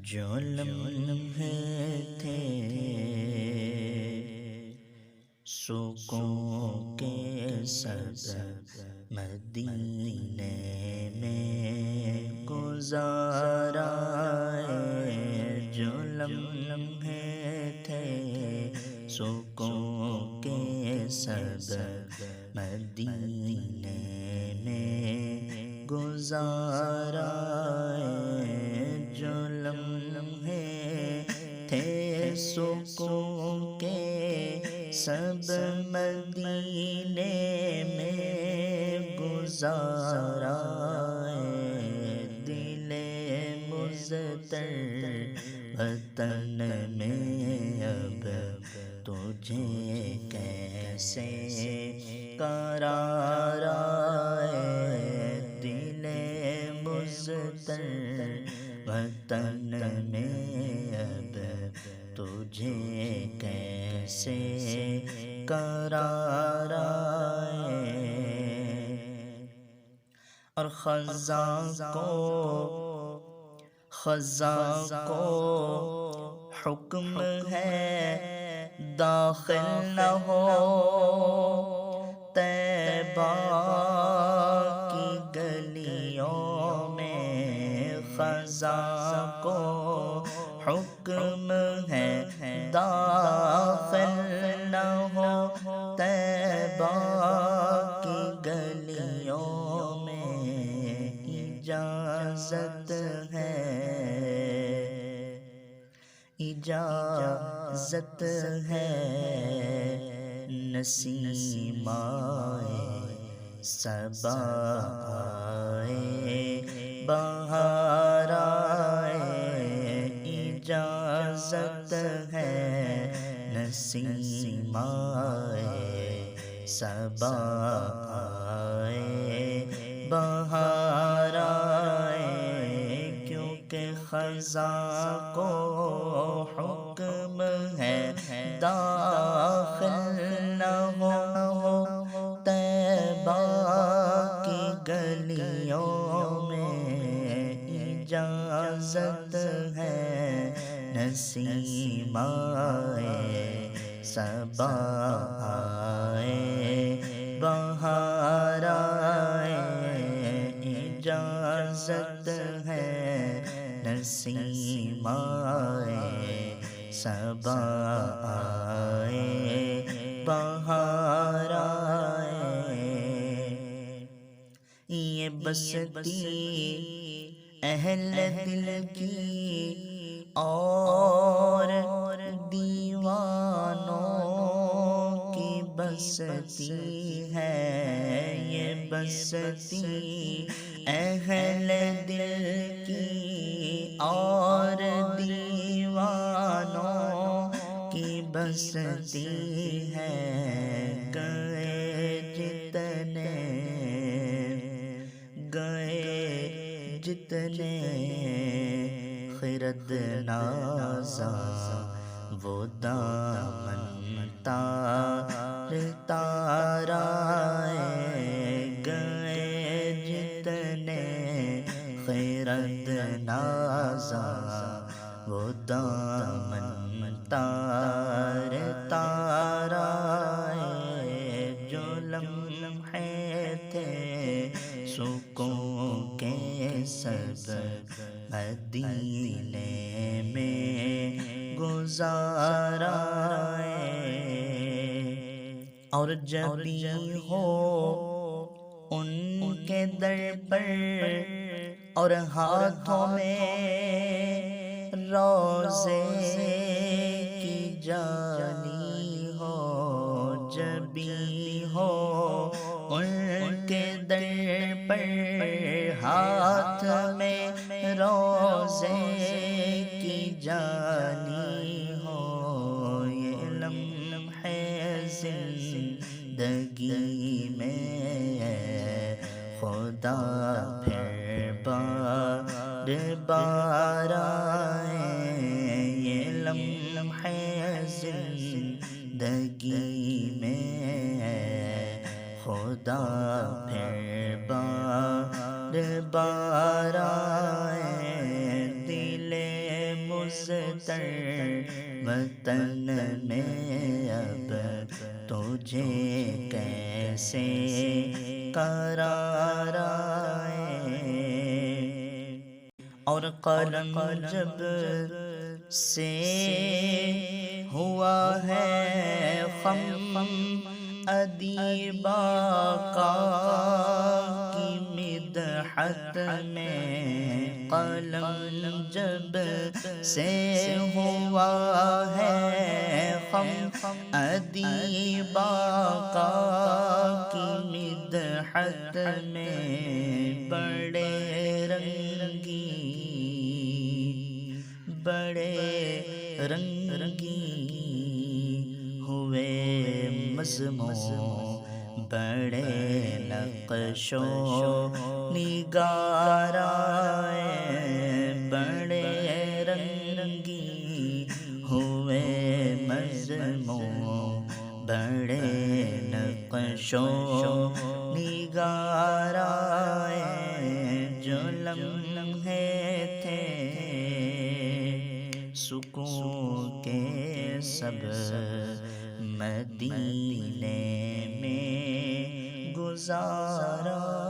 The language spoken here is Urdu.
جو لمحے تھے سکون کے سب مدینے میں گزارا ہے، جو لمحے تھے سکون کے سب مدینے میں گزارا ہے، جو لمحے تھے سکون کے سب مدینے میں گزارا ہے، دل مضطر وطن میں اب تجھے کیسے قرار ہے، دل مضطر وطن میں اب تجھے کیسے قرار ہے، اور خزاں کو حکم ہے داخل نہ ہو طیبہ کی گلیوں میں، خزاں کو حکم ہے داخل نہ ہو طیبہ کی گلیوں میں، اجازت ہے نسیم آئے صبا آئے بہار آئے، اجازت ہے نسیم آئے صبا آئے بہار آئے، کیونکہ خزاں کو حکم ہے داخل نہ ہو طیبہ کی گلیوں میں، اجازت ہے نسیم آئے صبا آئے بہار آئے، اجازت ہے نسیم آئے صبا آئے بہار آئے، یہ بستی اہل دل کی اور دیوانوں کی بستی ہے، یہ بستی اہل دل کی اور دیوانوں کی بستی ہے، گئے جتنے خرد نازا وہ دامن تار تارا ہے، گئے جتنے خرد نازا وہ دامن تار تارا ہے، جو لمحے تھے سکون کے سب مدینے میں گزارا ہے، اور جب بھی ہو ان کے در پر اور ہاتھوں میں روزے کی جالی ہو، جب بھی ہو ان کے در پر ہاتھ میں روزے کی جالی ہو، یہ لمحے زندگی میں خدا پھر بار بار آئے، یہ لمحے زندگی میں خدا پھر بار بار آئے، دل تر وطن میں اب تجھے کیسے قرار آئے، اور قلم جب سے ہوا ہے خم ادیبا کا کی مدحت میں، قلم جب سے ہوا ہے خم ادیبا کا کی مدحت میں، بڑے رنگی ہوئے مضمون، بڑے نقش و نگار آئے، بڑے رنگی ہوئے مضمون، بڑے نقش و نگار آئے، جو لمحے تھے سکون کے سب مدینے میں گزارا۔